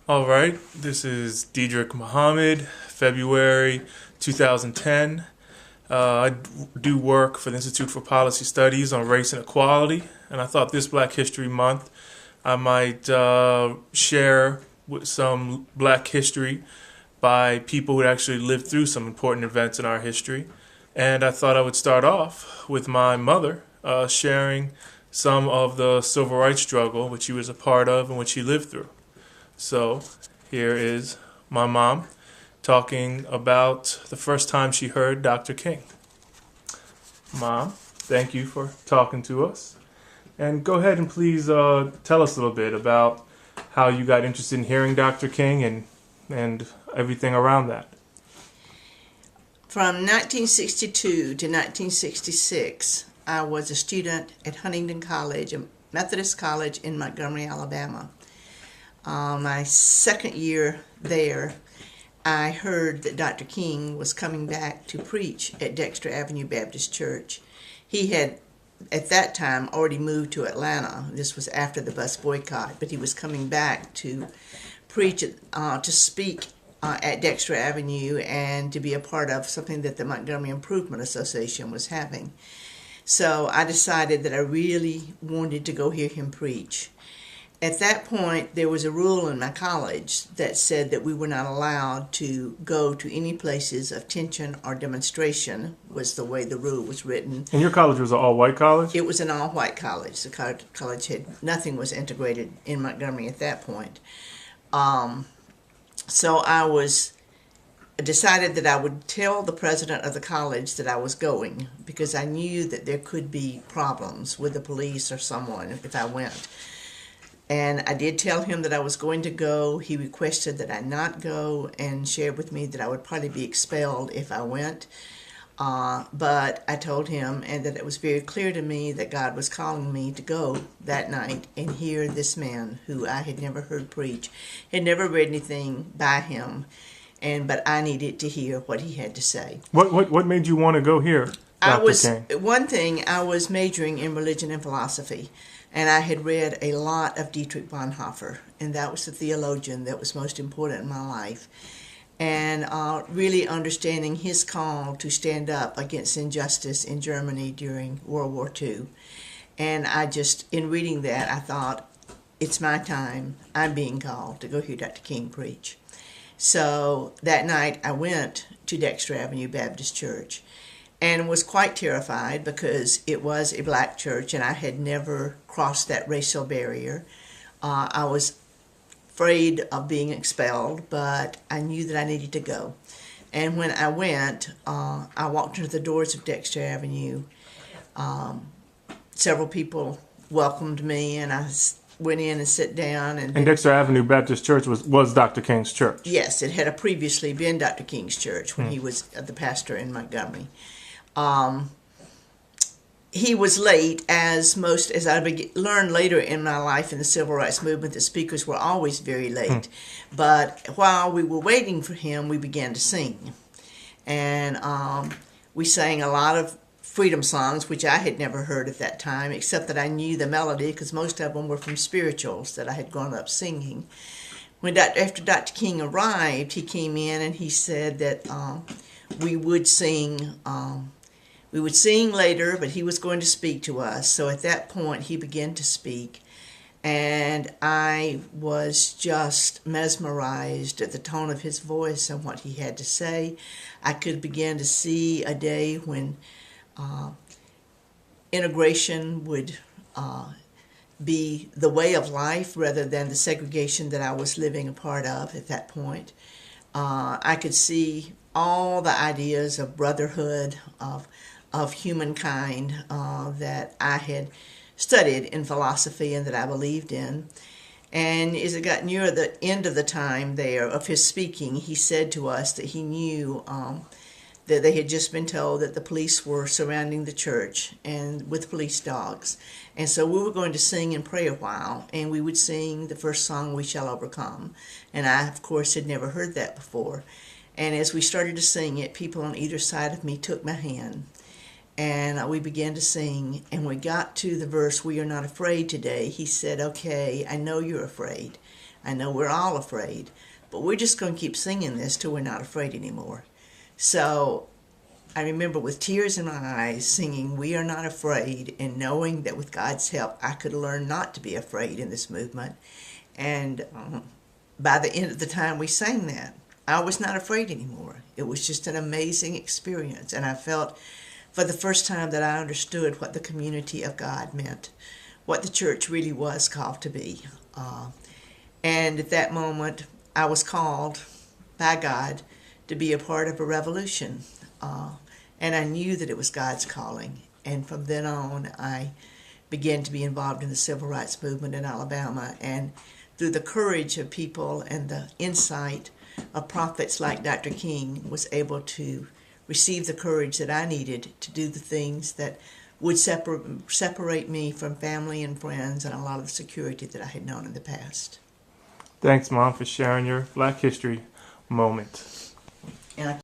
All right, this is Diedrich Muhammad, February 2010. I do work for the Institute for Policy Studies on race and equality, and I thought this Black History Month I might share with some Black history by people who actually lived through some important events in our history. And I thought I would start off with my mother sharing some of the civil rights struggle which she was a part of and which she lived through. So here is my mom talking about the first time she heard Dr. King. Mom, thank you for talking to us. And go ahead and please tell us a little bit about how you got interested in hearing Dr. King and everything around that. From 1962 to 1966, I was a student at Huntington College, a Methodist college in Montgomery, Alabama. My second year there, I heard that Dr. King was coming back to preach at Dexter Avenue Baptist Church. He had, at that time, already moved to Atlanta. This was after the bus boycott, but he was coming back to preach, to speak at Dexter Avenue and to be a part of something that the Montgomery Improvement Association was having. So I decided that I really wanted to go hear him preach. At that point, there was a rule in my college that said that we were not allowed to go to any places of tension or demonstration, was the way the rule was written. And your college was an all-white college? It was an all-white college. The college had, nothing was integrated in Montgomery at that point. So I decided that I would tell the president of the college that I was going, because I knew that there could be problems with the police or someone if I went. And I did tell him that I was going to go. He requested that I not go and shared with me that I would probably be expelled if I went. But I told him, and that it was very clear to me that God was calling me to go that night and hear this man who I had never heard preach, had never read anything by him, but I needed to hear what he had to say. What made you want to go here, Dr. King? One thing, I was majoring in religion and philosophy, and I had read a lot of Dietrich Bonhoeffer, and that was the theologian that was most important in my life. And really understanding his call to stand up against injustice in Germany during World War II. And in reading that, I thought, it's my time. I'm being called to go hear Dr. King preach. So that night I went to Dexter Avenue Baptist Church and was quite terrified because it was a black church and I had never crossed that racial barrier. I was afraid of being expelled, but I knew that I needed to go. And when I went, I walked into the doors of Dexter Avenue. Several people welcomed me, and I went in and sat down. And Dexter Avenue Baptist Church was Dr. King's church? Yes, it had previously been Dr. King's church when he was the pastor in Montgomery. He was late, as I learned later in my life in the civil rights movement, the speakers were always very late. But while we were waiting for him, we began to sing. And we sang a lot of freedom songs, which I had never heard at that time, except that I knew the melody, because most of them were from spirituals that I had grown up singing. After Dr. King arrived, he came in and he said that we would sing... We would sing later, but he was going to speak to us. So at that point, he began to speak. And I was just mesmerized at the tone of his voice and what he had to say. I could begin to see a day when integration would be the way of life rather than the segregation that I was living a part of at that point. I could see all the ideas of brotherhood, of humankind that I had studied in philosophy and that I believed in. And as it got near the end of the time there of his speaking, he said to us that he knew that they had just been told that the police were surrounding the church and with police dogs. And so we were going to sing and pray a while, and we would sing the first song, We Shall Overcome. And I, of course, had never heard that before. And as we started to sing it, people on either side of me took my hand. And we began to sing, and we got to the verse, We Are Not Afraid Today. He said, okay, I know you're afraid, I know we're all afraid, but we're just going to keep singing this till we're not afraid anymore. So I remember with tears in my eyes singing We Are Not Afraid, and knowing that with God's help I could learn not to be afraid in this movement. And by the end of the time we sang that, I was not afraid anymore. It was just an amazing experience, and I felt for the first time that I understood what the community of God meant, what the church really was called to be. And at that moment, I was called by God to be a part of a revolution. And I knew that it was God's calling. And from then on, I began to be involved in the civil rights movement in Alabama. And through the courage of people and the insight of prophets like Dr. King, was able to receive the courage that I needed to do the things that would separate me from family and friends and a lot of the security that I had known in the past. Thanks, Mom, for sharing your Black History moment. And I